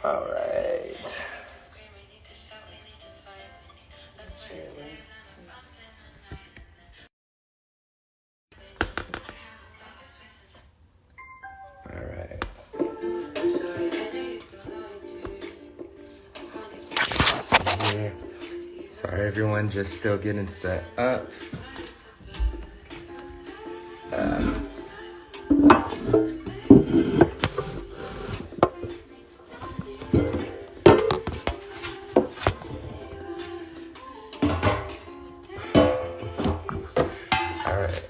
All right. All right. Yeah. Sorry, everyone, just still getting set up. All right.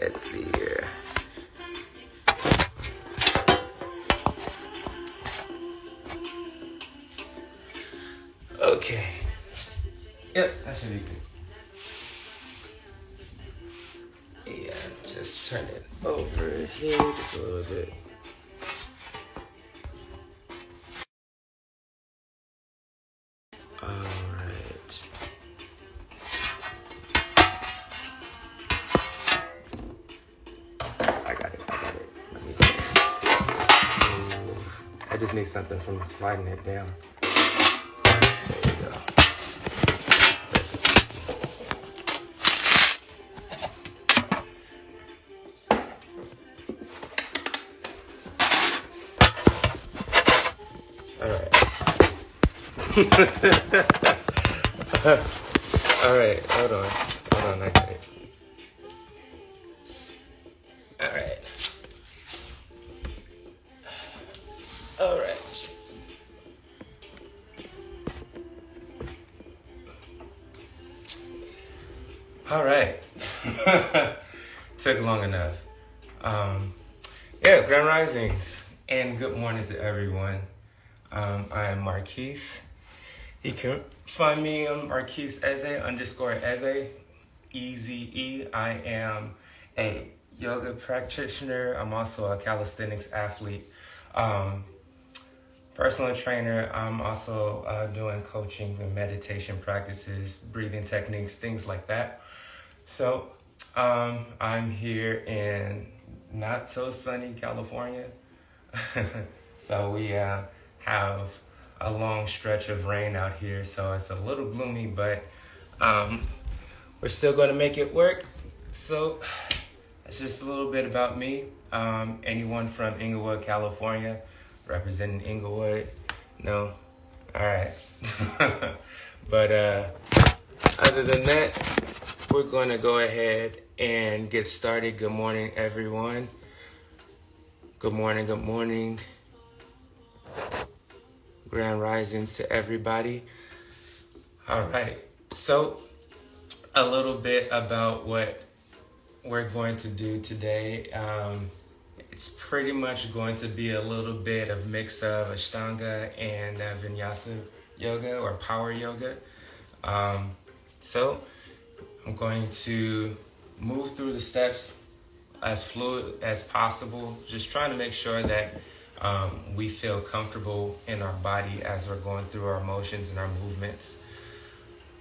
Let's see here. Okay. Yep, that should be good. Yeah, just turn it over here just a little bit. All right. I got it. Let me move. I just need something from sliding it down. There we go. All right, hold on, I got it. All right. All right. Took long enough. Grand Risings and good mornings to everyone. I am Markeice. You can find me on Markeice _Eze, EZE. I am a yoga practitioner. I'm also a calisthenics athlete, personal trainer. I'm also doing coaching and meditation practices, breathing techniques, things like that. So I'm here in not so sunny California. So we have a long stretch of rain out here, so it's a little gloomy, but we're still going to make it work. So that's just a little bit about me. Anyone from Inglewood, California, representing Inglewood? No? All right. But other than that, we're going to go ahead and get started. Good morning, everyone. Good morning. Grand Risings to everybody. All right. So a little bit about what we're going to do today. It's pretty much going to be a little bit of mix of Ashtanga and Vinyasa yoga or power yoga. So I'm going to move through the steps as fluid as possible, just trying to make sure that we feel comfortable in our body as we're going through our motions and our movements.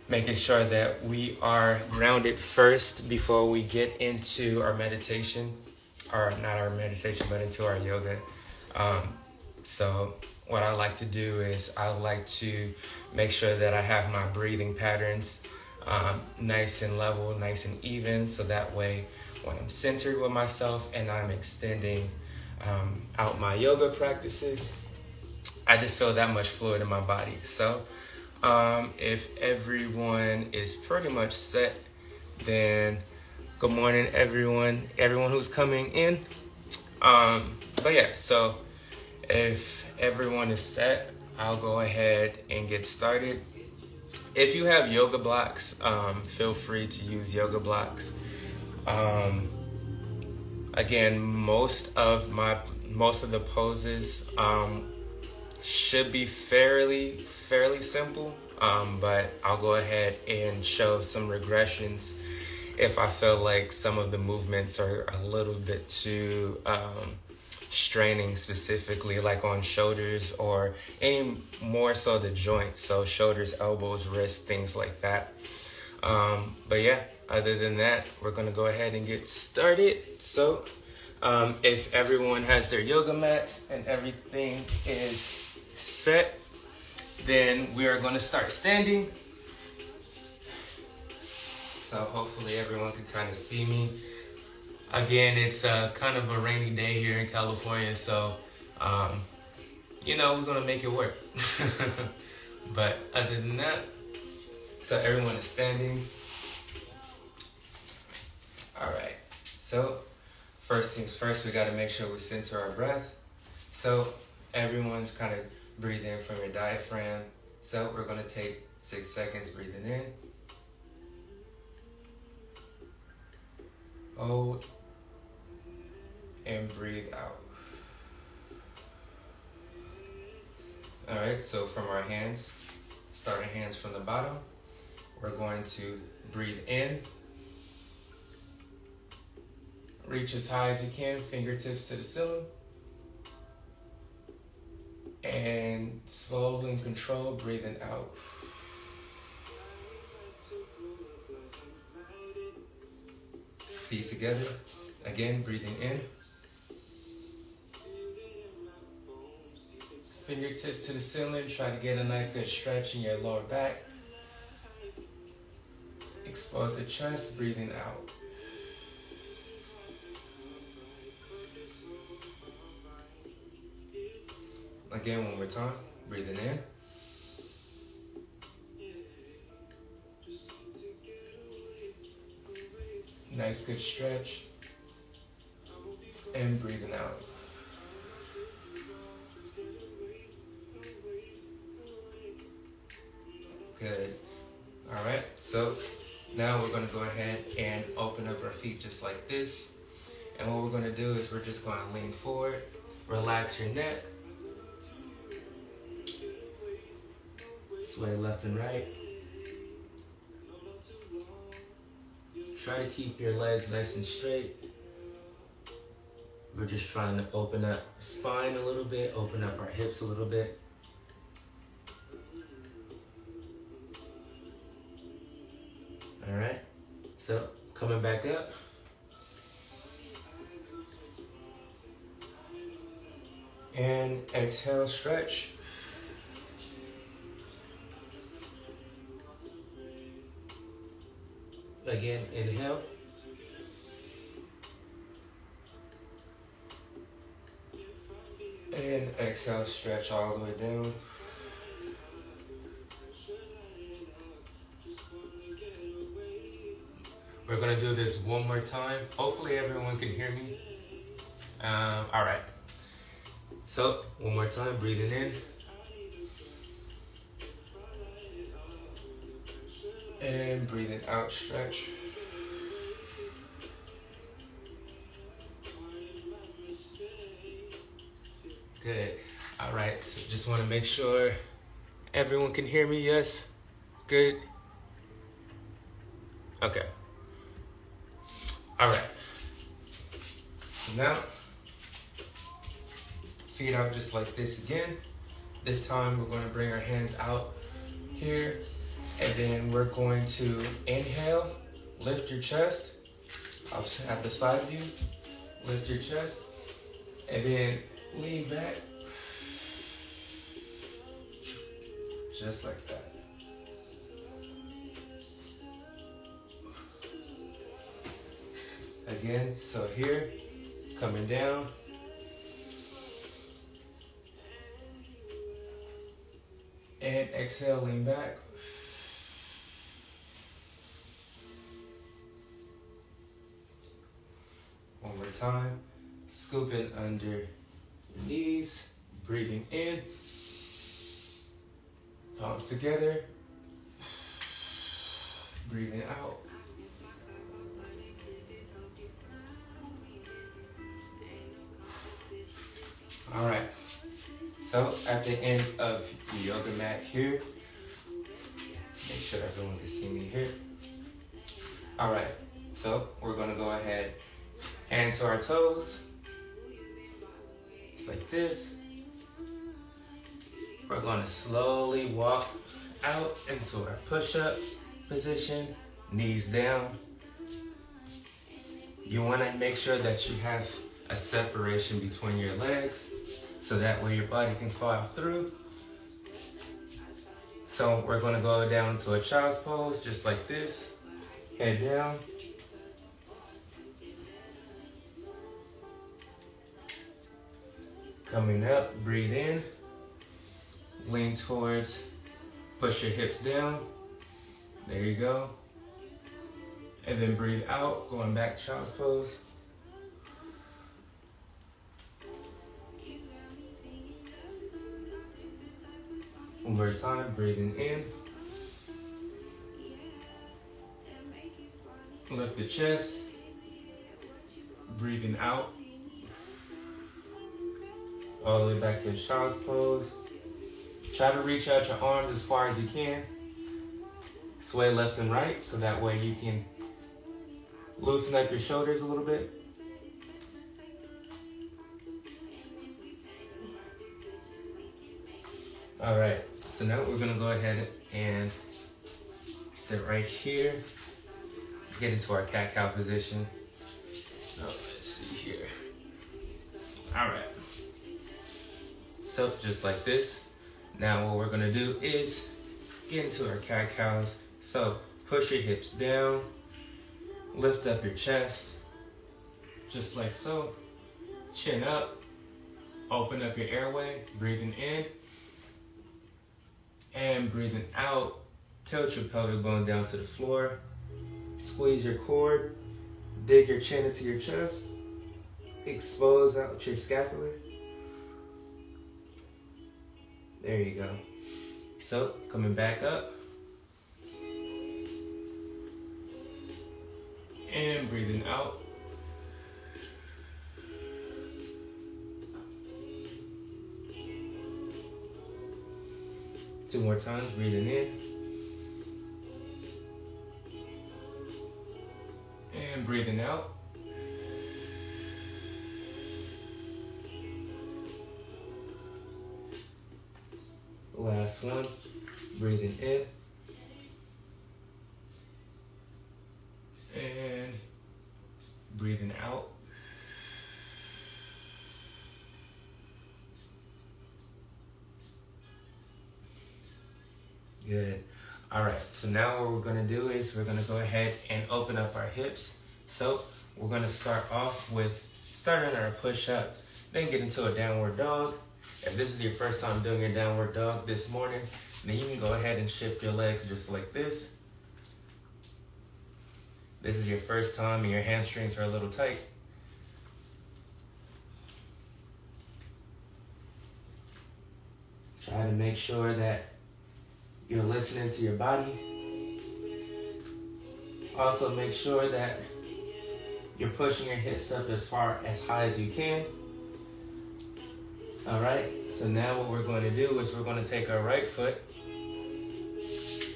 Making sure that we are grounded first before we get into our meditation, or not our meditation, but into our yoga. So what I like to do is I like to make sure that I have my breathing patterns nice and level, nice and even, so that way when I'm centered with myself and I'm extending out my yoga practices, I just feel that much fluid in my body. So if everyone is pretty much set, then good morning, everyone who's coming in. But yeah, so if everyone is set, I'll go ahead and get started. If you have yoga blocks, feel free to use yoga blocks. Again, most of the poses should be fairly simple, but I'll go ahead and show some regressions if I feel like some of the movements are a little bit too straining, specifically like on shoulders or any more so the joints, so shoulders, elbows, wrists, things like that. But yeah, other than that, we're going to go ahead and get started. So if everyone has their yoga mats and everything is set. Then we are going to start standing. So hopefully everyone can kind of see me. Again, it's kind of a rainy day here in California, so you know, we're gonna make it work. But other than that, so everyone is standing. All right, so first things first, we gotta make sure we center our breath. So everyone's kind of breathe in from your diaphragm. So we're gonna take 6 seconds breathing in. Hold and breathe out. All right, so from our hands, start our hands from the bottom. We're going to breathe in. Reach as high as you can, fingertips to the ceiling. And slowly and controlled, breathing out. Feet together. Again, breathing in. Fingertips to the ceiling. Try to get a nice good stretch in your lower back. Expose the chest, breathing out. Again, one more time. Breathing in. Nice good stretch. And breathing out. Good. All right, so now we're going to go ahead and open up our feet just like this. And what we're going to do is we're just going to lean forward, relax your neck, sway left and right. Try to keep your legs nice and straight. We're just trying to open up the spine a little bit, open up our hips a little bit. All right, so coming back up. And exhale, stretch. Again, inhale. And exhale, stretch all the way down. We're gonna do this one more time. Hopefully everyone can hear me. All right. So, one more time, breathing in. And breathing out, stretch. Good. All right, so just want to make sure everyone can hear me, yes? Good. Okay. All right. So now, feet out just like this again. This time we're going to bring our hands out here. And then we're going to inhale, lift your chest. I'll have the side view. Lift your chest. And then lean back. Just like that. Again, so here, coming down. And exhale, lean back. One more time. Scooping under your knees. Breathing in. Palms together. Breathing out. All right. So at the end of the yoga mat here, make sure everyone can see me here. All right. So we're going to go ahead, hands to our toes, just like this. We're going to slowly walk out into our push-up position, knees down. You want to make sure that you have a separation between your legs so that way your body can fall through. So we're gonna go down to a child's pose, just like this. Head down. Coming up, breathe in. Lean towards, push your hips down. There you go. And then breathe out, going back child's pose. One more time, breathing in. Lift the chest. Breathing out. All the way back to the child's pose. Try to reach out your arms as far as you can. Sway left and right so that way you can loosen up your shoulders a little bit. All right, so now we're gonna go ahead and sit right here. Get into our cat-cow position. So let's see here. All right. So just like this. Now what we're gonna do is get into our cat-cows. So push your hips down, lift up your chest, just like so. Chin up, open up your airway, breathing in and breathing out. Tilt your pelvic bone down to the floor. Squeeze your core, dig your chin into your chest, expose out your scapula. There you go. So, coming back up. And breathing out. Two more times, breathing in. And breathing out. Last one, breathing in. And breathing out. Good. All right, so now what we're gonna do is we're gonna go ahead and open up our hips. So we're gonna start off with starting our push-up, then get into a downward dog. If this is your first time doing a downward dog this morning, then you can go ahead and shift your legs just like this. This is your first time and your hamstrings are a little tight. Try to make sure that you're listening to your body. Also make sure that you're pushing your hips up as high as you can. All right, so now what we're going to do is we're going to take our right foot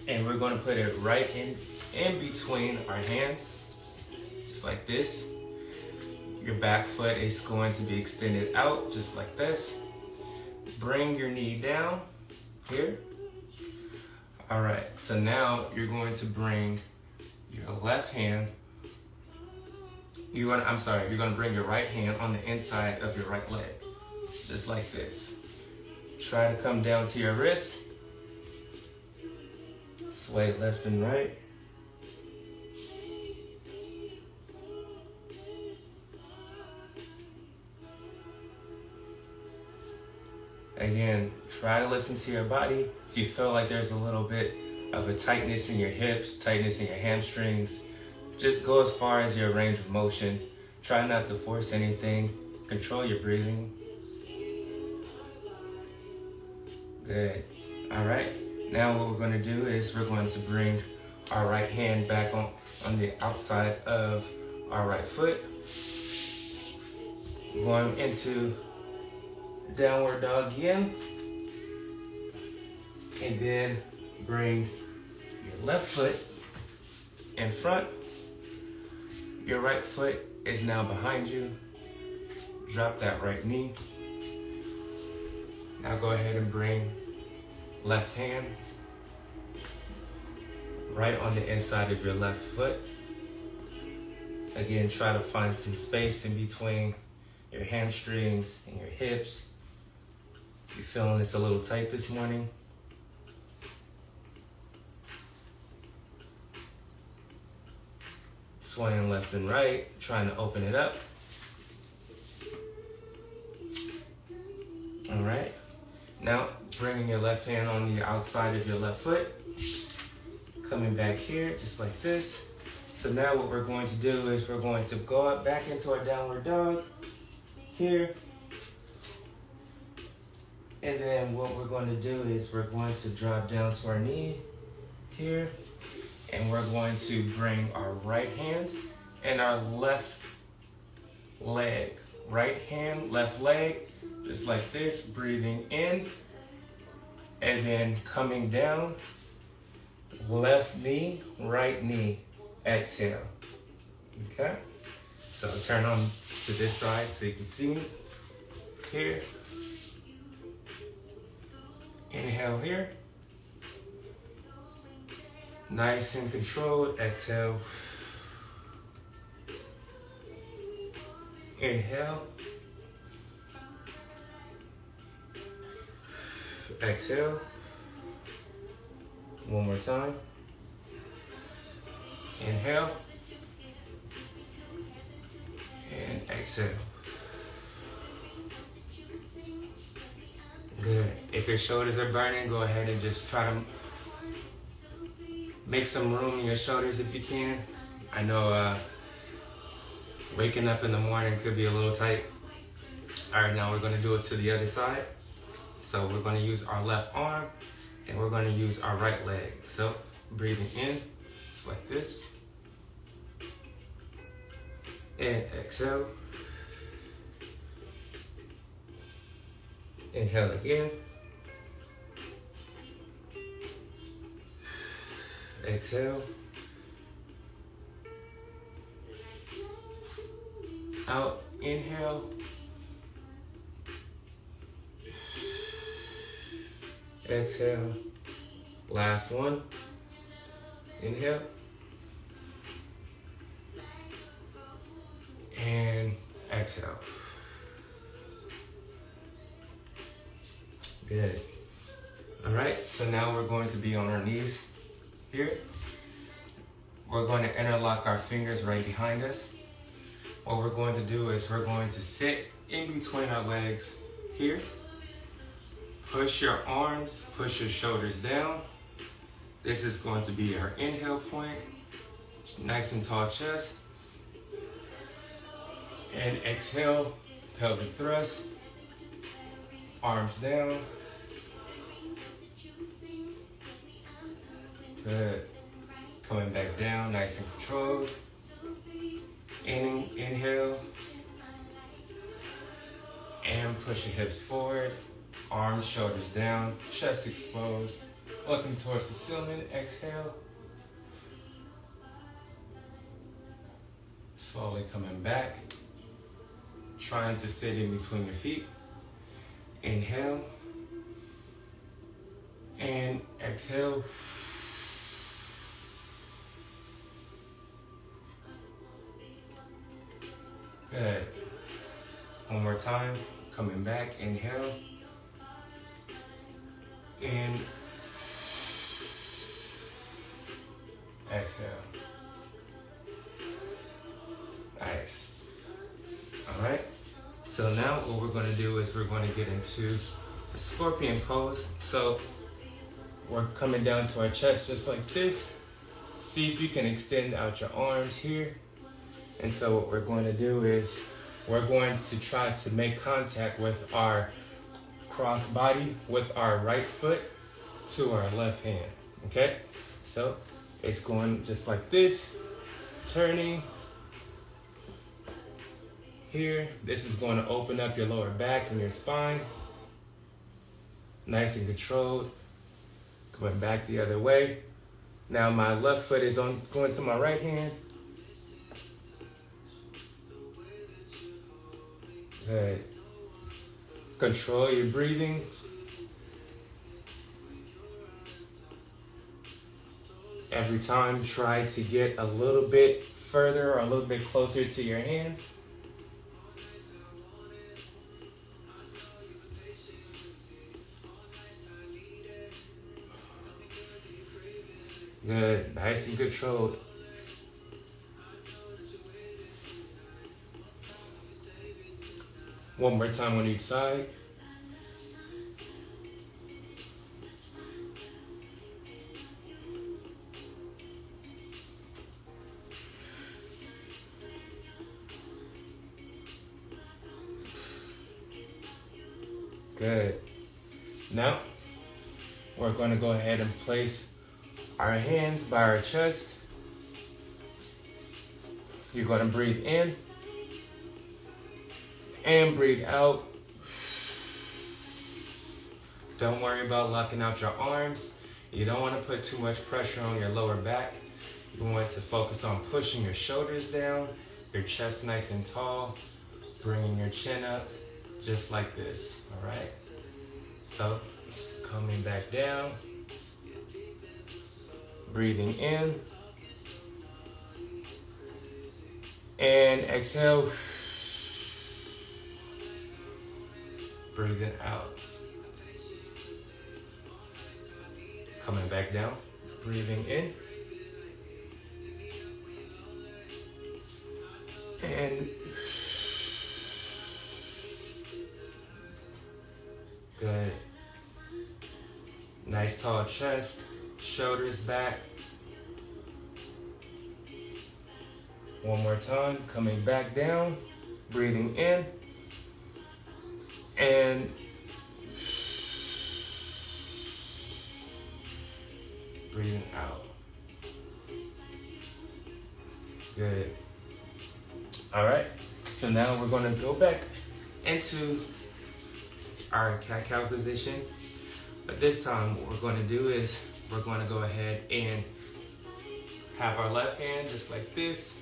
and we're going to put it right in between our hands, just like this. Your back foot is going to be extended out, just like this. Bring your knee down here. All right, so now you're going to bring your left hand, you're going to bring your right hand on the inside of your right leg, just like this. Try to come down to your wrist. Sway left and right. Again, try to listen to your body. If you feel like there's a little bit of a tightness in your hips, tightness in your hamstrings, just go as far as your range of motion. Try not to force anything. Control your breathing. Good. All right. Now what we're going to do is we're going to bring our right hand back on the outside of our right foot. Going into downward dog again. And then bring your left foot in front. Your right foot is now behind you. Drop that right knee. Now go ahead and bring left hand right on the inside of your left foot. Again, try to find some space in between your hamstrings and your hips. You feeling it's a little tight this morning? swaying left and right, trying to open it up. All right. Now, bringing your left hand on the outside of your left foot. Coming back here, just like this. So now what we're going to do is we're going to go up back into our downward dog here. And then what we're going to do is we're going to drop down to our knee here. And we're going to bring our right hand and our left leg. Right hand, left leg, just like this, breathing in. And then coming down, left knee, right knee, exhale. Okay? So turn on to this side so you can see me. Here. Inhale here. Nice and controlled. Exhale. Inhale. Exhale. One more time. Inhale. And exhale. Good. If your shoulders are burning, go ahead and just try to make some room in your shoulders if you can. I know waking up in the morning could be a little tight. All right, now we're going to do it to the other side. So we're going to use our left arm and we're going to use our right leg. So breathing in, just like this. And exhale. Inhale again. Exhale. Out. Inhale. Exhale. Last one. Inhale. And exhale. Good. All right, so now we're going to be on our knees here. We're going to interlock our fingers right behind us. What we're going to do is we're going to sit in between our legs here. Push your arms, push your shoulders down. This is going to be our inhale point. Nice and tall chest. And exhale, pelvic thrust. Arms down. Good. Coming back down, nice and controlled. Inhale. And push your hips forward. Arms, shoulders down, chest exposed. Looking towards the ceiling. Exhale. Slowly coming back. Trying to sit in between your feet. Inhale. And exhale. Good. One more time. Coming back. Inhale. And exhale. Nice. All right. So now what we're going to do is we're going to get into the scorpion pose. So we're coming down to our chest just like this. See if you can extend out your arms here. And so what we're going to do is we're going to try to make contact with our cross body with our right foot to our left hand. Okay? So it's going just like this, turning here. This is going to open up your lower back and your spine. Nice and controlled. Going back the other way. Now my left foot is going to my right hand. Good. Control your breathing. Every time, try to get a little bit further or a little bit closer to your hands. Good. Nice and controlled. One more time on each side. Good. Now, we're going to go ahead and place our hands by our chest. You're going to breathe in and breathe out. Don't worry about locking out your arms. You don't want to put too much pressure on your lower back. You want to focus on pushing your shoulders down, your chest nice and tall, bringing your chin up just like this, all right? So, coming back down, breathing in, and exhale, breathing out. Coming back down, breathing in, and good. Nice tall chest, shoulders back. One more time, coming back down, breathing in, and breathing out. Good. All right, so now we're gonna go back into our cat-cow position. But this time, what we're gonna do is we're gonna go ahead and have our left hand just like this,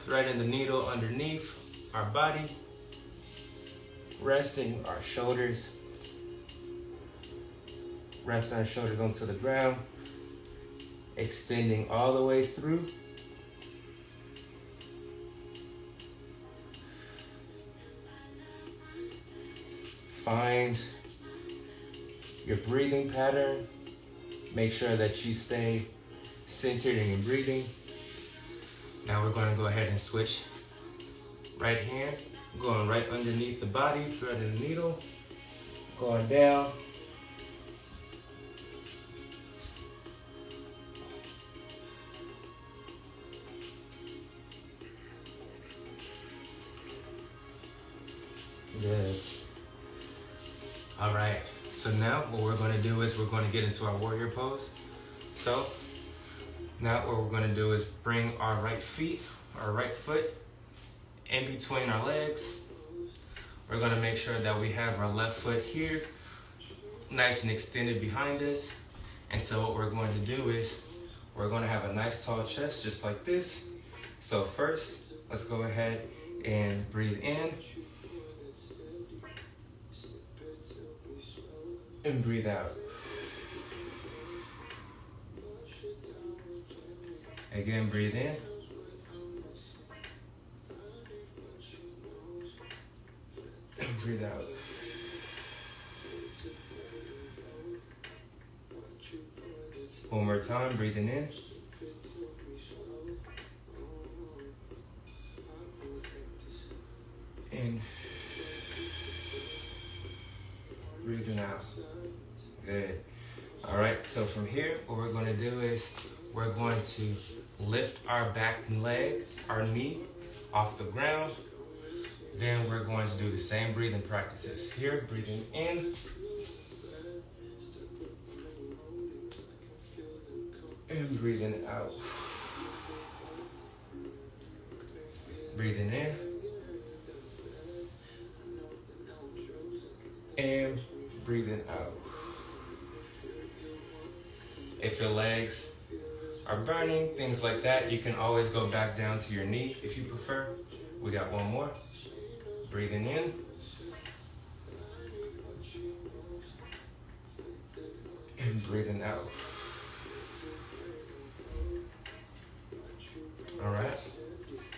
threading the needle underneath our body, resting our shoulders onto the ground, extending all the way through. Find your breathing pattern. Make sure that you stay centered in your breathing. Now we're going to go ahead and switch. Right hand going right underneath the body, threading the needle, going down. Good. All right, so now what we're going to do is we're going to get into our warrior pose. So now what we're going to do is bring our right foot in between our legs. We're going to make sure that we have our left foot here, nice and extended behind us. And so what we're going to do is we're going to have a nice tall chest just like this. So first, let's go ahead and breathe in. And breathe out. Again, breathe in. And breathe out. One more time, breathing in. And breathing out. Good. All right, so from here, what we're going to do is we're going to lift our back leg, our knee, off the ground. Then we're going to do the same breathing practices. Here, breathing in. And breathing out. Breathing in. And breathing out. If your legs are burning, things like that, you can always go back down to your knee if you prefer. We got one more. Breathing in. And breathing out. All right.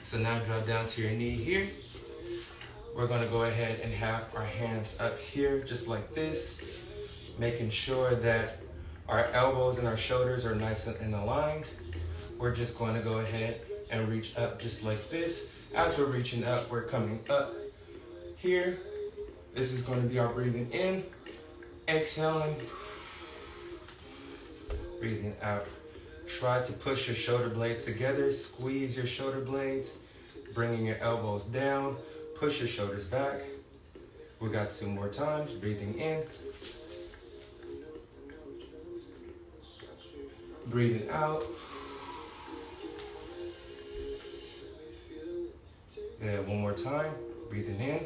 So now drop down to your knee here. We're going to go ahead and have our hands up here just like this, making sure that our elbows and our shoulders are nice and aligned. We're just going to go ahead and reach up just like this. As we're reaching up, we're coming up here. This is going to be our breathing in, exhaling, breathing out. Try to push your shoulder blades together, squeeze your shoulder blades, bringing your elbows down, push your shoulders back. We got 2 more times, breathing in, breathing out. Good, 1 more time, breathing in,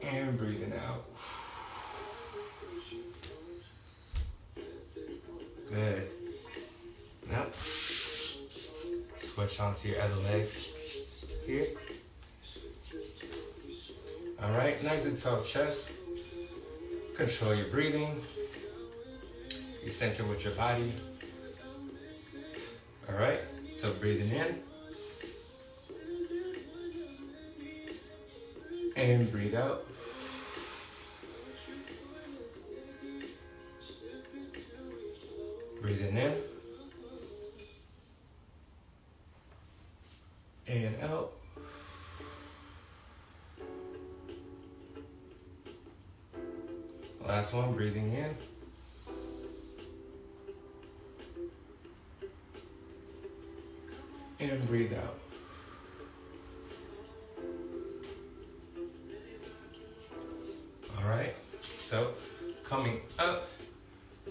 and breathing out. Good. Now, switch onto your other legs here. All right, nice and tall chest. Control your breathing. You center with your body. All right, so breathing in. And breathe out. Breathing in. And out. Last one, breathing in. And breathe out. All right, so coming up,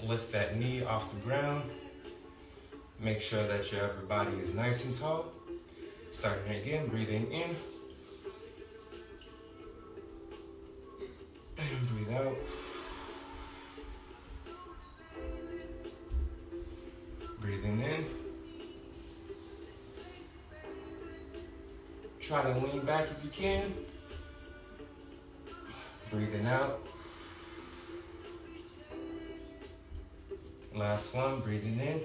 lift that knee off the ground. Make sure that your upper body is nice and tall. Starting again, breathing in. And breathe out. Breathing in. Try to lean back if you can. Breathing out. Last one, breathing in.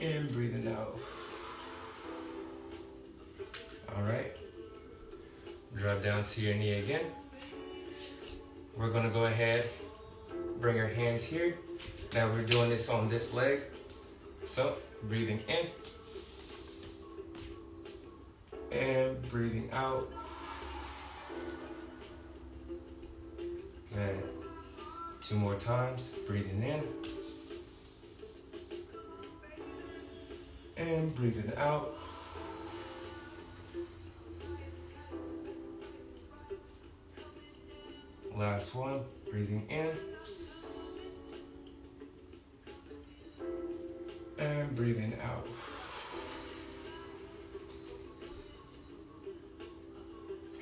And breathing out. All right. Drop down to your knee again. We're gonna go ahead, bring our hands here. Now we're doing this on this leg. So, breathing in. And breathing out. Good. 2 more times, breathing in. And breathing out. Last one, breathing in. And breathing out.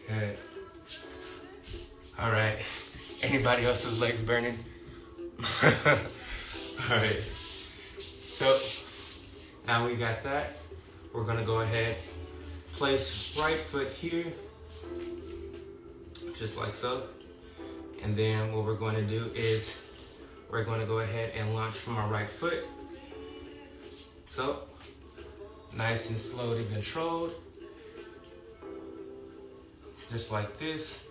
Good. All right. Anybody else's legs burning? All right. So now we got that. We're gonna go ahead, place right foot here, just like so. And then what we're going to do is we're going to go ahead and launch from our right foot. So, nice and slowly controlled. Just like this.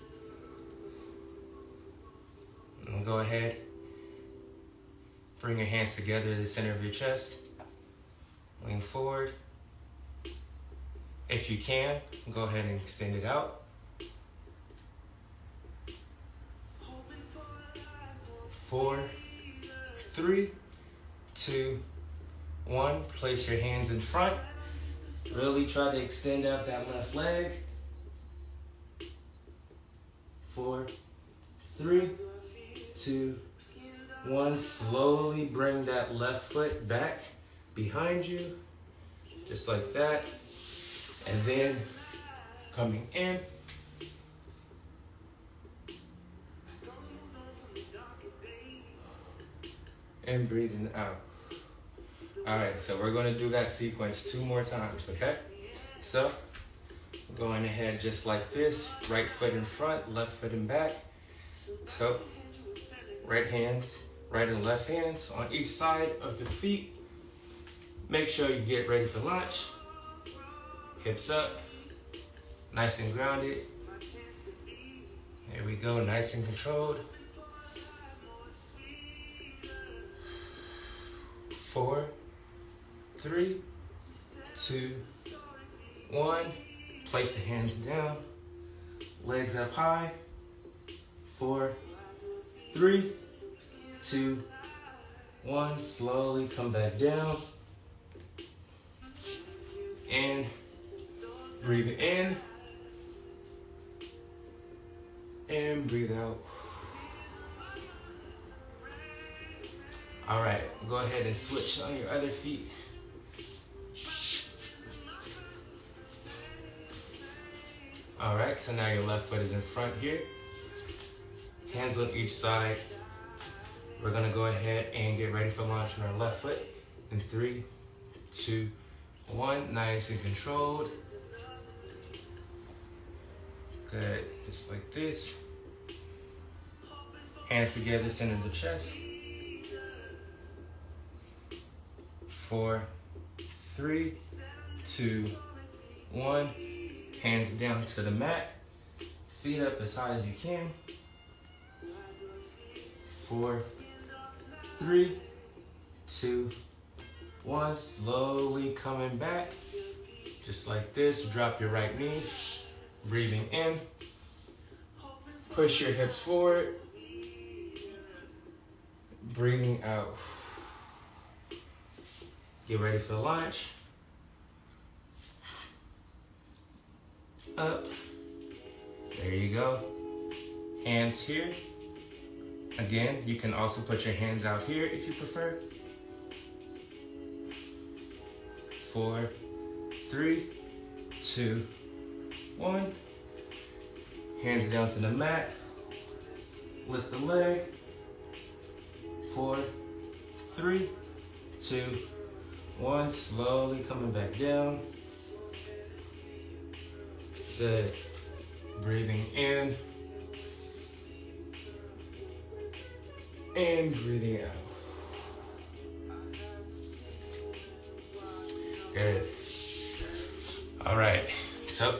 And go ahead. Bring your hands together to the center of your chest. Lean forward. If you can, go ahead and extend it out. 4, 3, 2, 1. Place your hands in front. Really try to extend out that left leg. 4, 3, 2, 1. Slowly bring that left foot back behind you, just like that. And then coming in. And breathing out. All right, so we're gonna do that sequence 2 more times, okay? So, going ahead just like this, right foot in front, left foot in back. So, right and left hands on each side of the feet. Make sure you get ready for launch. Hips up, nice and grounded. There we go, nice and controlled. 4, 3, 2, 1. Place the hands down, legs up high. 4, 3, 2, 1. Slowly come back down. And breathe in. And breathe out. All right, go ahead and switch on your other feet. All right, so now your left foot is in front here. Hands on each side. We're gonna go ahead and get ready for launch on our left foot. In 3, 2, 1, nice and controlled. Good, just like this. Hands together, center the chest. 4, 3, 2, 1. Hands down to the mat. Feet up as high as you can. 4, 3, 2, 1. Slowly coming back. Just like this. Drop your right knee. Breathing in. Push your hips forward. Breathing out. Get ready for launch. Up. There you go. Hands here. Again, you can also put your hands out here if you prefer. 4, 3, 2, 1. Hands down to the mat. Lift the leg. 4, 3, 2, 1. Slowly coming back down. Good. Breathing in. And breathing out. Good. All right. So,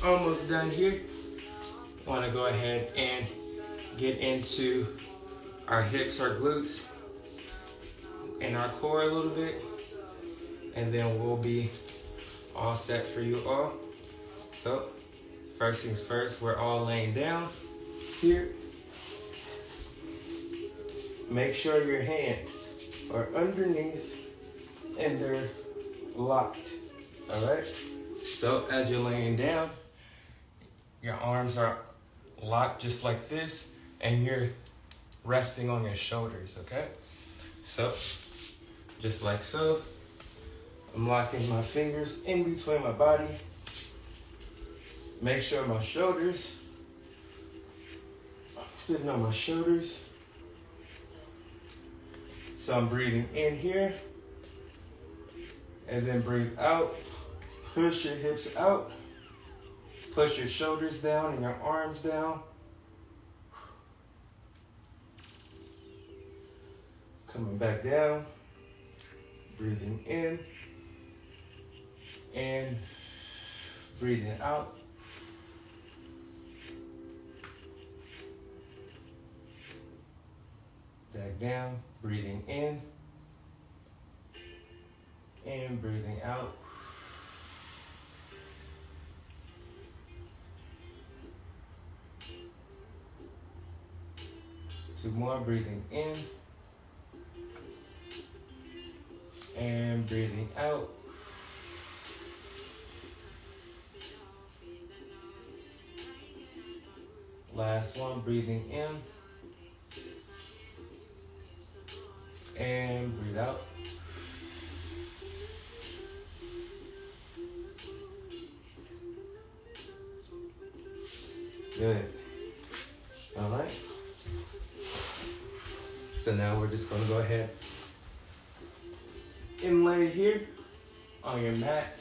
almost done here. Want to go ahead and get into our hips, our glutes, and our core a little bit. And then we'll be all set for you all. So, first things first, we're all laying down here. Make sure your hands are underneath and they're locked. All right? So, as you're laying down, your arms are locked just like this, and you're resting on your shoulders, okay? So, just like so. I'm locking my fingers in between my body. Make sure my shoulders, I'm sitting on my shoulders. So I'm breathing in here, and then breathe out. Push your hips out. Push your shoulders down and your arms down. Coming back down. Breathing in. And breathing out. Back down, breathing in. And breathing out. Two more, breathing in. And breathing out. Last one, breathing in. And breathe out. Good. All right. So now we're just going to go ahead and lay here on your mat.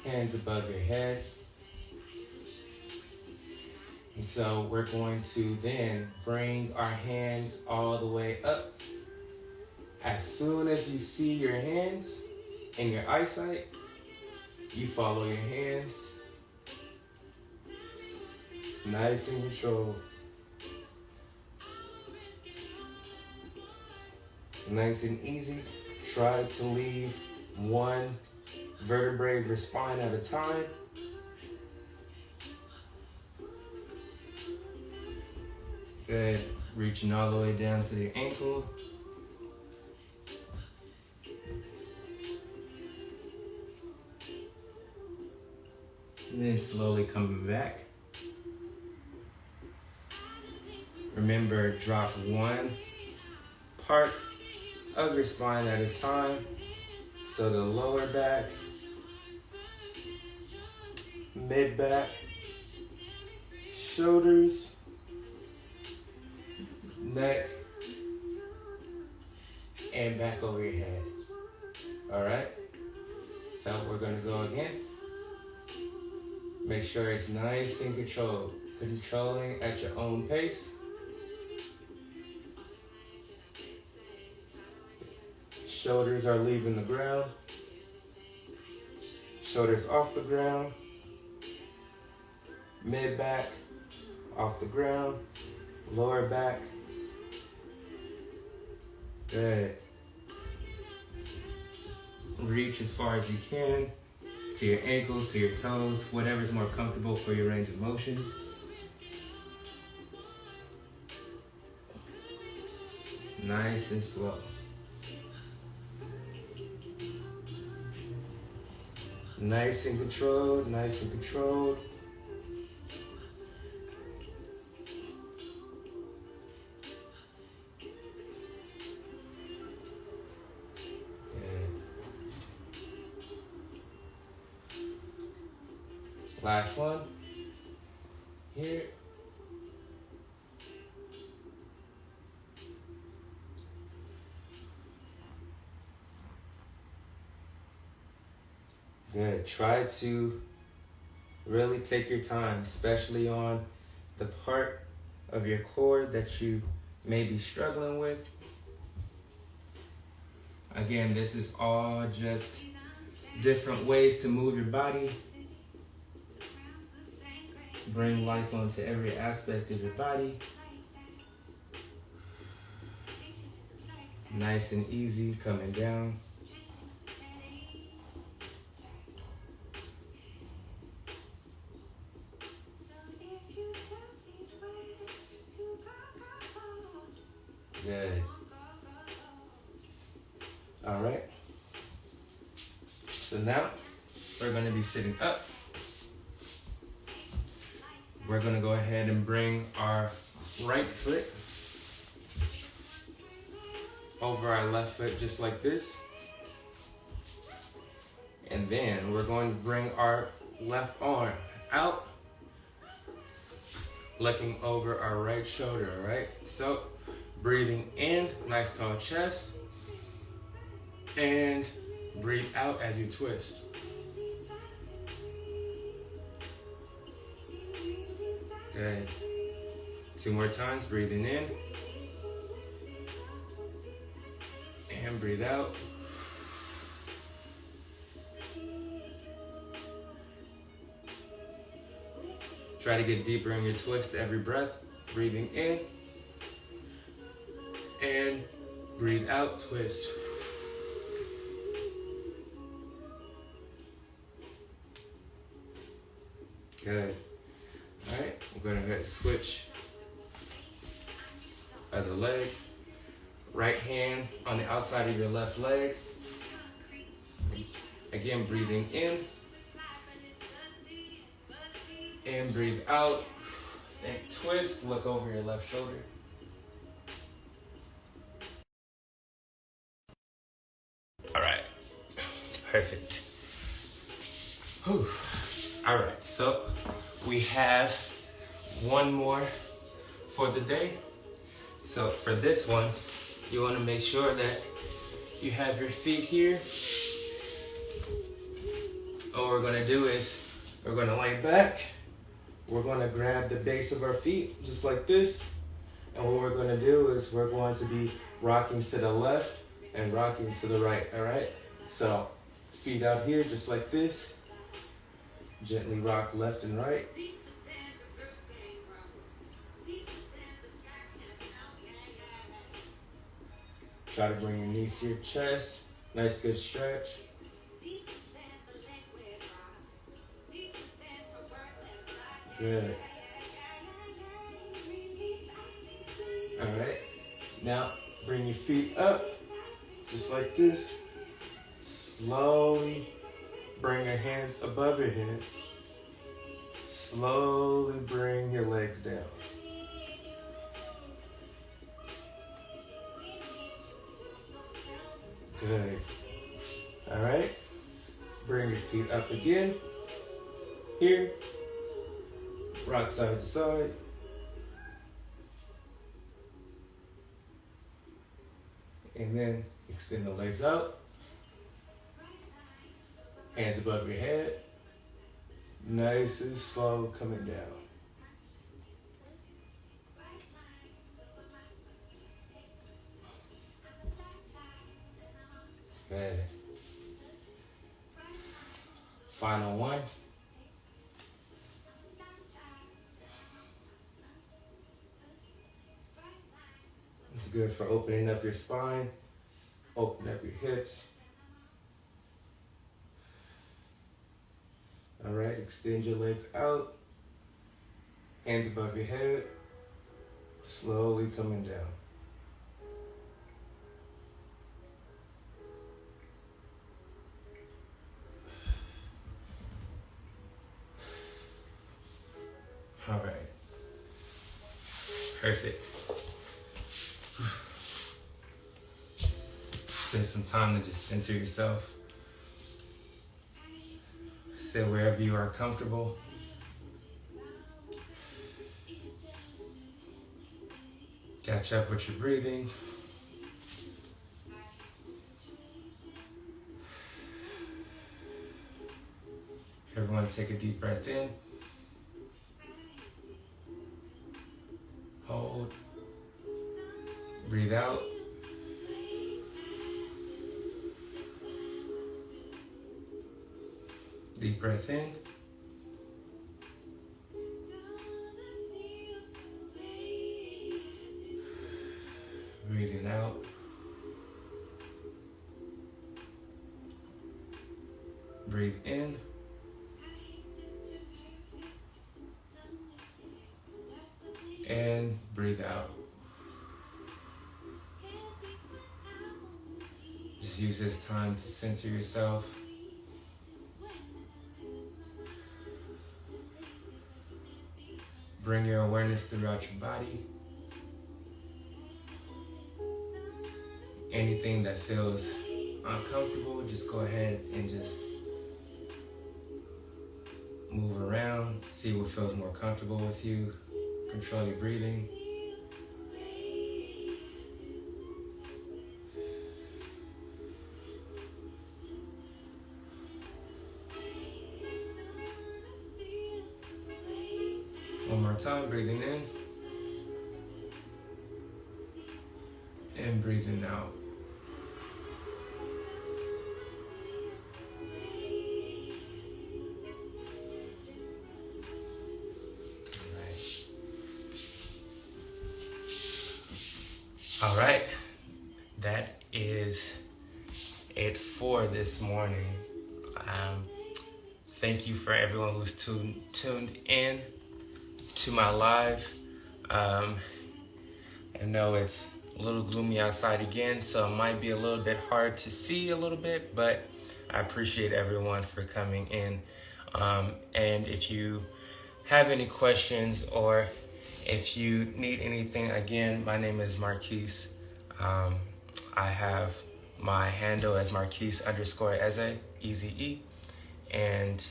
Hands above your head. And so we're going to then bring our hands all the way up. As soon as you see your hands in your eyesight, you follow your hands. Nice and controlled. Nice and easy. Try to leave one vertebrae of your spine at a time. Good. Reaching all the way down to the ankle. And then slowly coming back. Remember, drop one part of your spine at a time. So the lower back, mid back, shoulders, neck, and back over your head. All right? So we're gonna go again. Make sure it's nice and controlled. Controlling at your own pace. Shoulders are leaving the ground. Shoulders off the ground. Mid back off the ground. Lower back. Good. Reach as far as you can to your ankles, to your toes, whatever's more comfortable for your range of motion. Nice and slow. Nice and controlled, nice and controlled. Good. Last one. Here. Good. Try to really take your time, especially on the part of your core that you may be struggling with. Again, this is all just different ways to move your body. Bring life onto every aspect of your body. Nice and easy, coming down. Good. All right. So now we're going to be sitting up. We're going to go ahead and bring our right foot over our left foot just like this. And then we're going to bring our left arm out, looking over our right shoulder, all right? So breathing in, nice tall chest, and breathe out as you twist. Good. 2 more times, breathing in, and breathe out. Try to get deeper in your twist every breath, breathing in, and breathe out, twist. Good. All right, we're gonna go ahead and switch other leg. Right hand on the outside of your left leg. Again, breathing in, and breathe out, and twist, look over your left shoulder. All right, perfect. Whew. All right, so we have one more for the day. So for this one, you want to make sure that you have your feet here. What we're going to do is we're going to lay back. We're going to grab the base of our feet just like this. And what we're going to do is we're going to be rocking to the left and rocking to the right, all right? So feet out here just like this. Gently rock left and right. Try to bring your knees to your chest. Nice good stretch. Good. All right. Now bring your feet up, just like this. Slowly bring your hands above your head. Slowly bring your legs down. Good. All right. Bring your feet up again. Here. Rock side to side. And then extend the legs out. Hands above your head. Nice and slow coming down. Good. Final one. It's good for opening up your spine, open up your hips. All right, extend your legs out, hands above your head, slowly coming down. All right, perfect. Spend some time to just center yourself. Sit wherever you are comfortable. Catch up with your breathing. Everyone take a deep breath in. Hold. Breathe out. Deep breath in. Breathing out. Breathe in. And breathe out. Just use this time to center yourself. Bring your awareness throughout your body. Anything that feels uncomfortable, just go ahead and just move around. See what feels more comfortable with you. Control your breathing. One more time, breathing in and breathing out. All right, that is it for this morning. Thank you for everyone who's tuned in to my live. I know it's a little gloomy outside again, so it might be a little bit hard to see a little bit, but I appreciate everyone for coming in. And if you have any questions or if you need anything, again, my name is Markeice. I have my handle as Markeice_Eze, Eze. And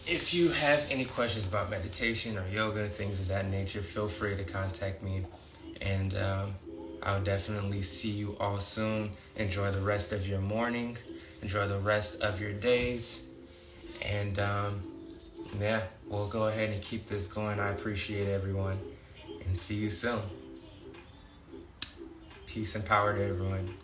if you have any questions about meditation or yoga, things of that nature, feel free to contact me. And I'll definitely see you all soon. Enjoy the rest of your morning. Enjoy the rest of your days. And yeah, we'll go ahead and keep this going. I appreciate everyone. And see you soon. Peace and power to everyone.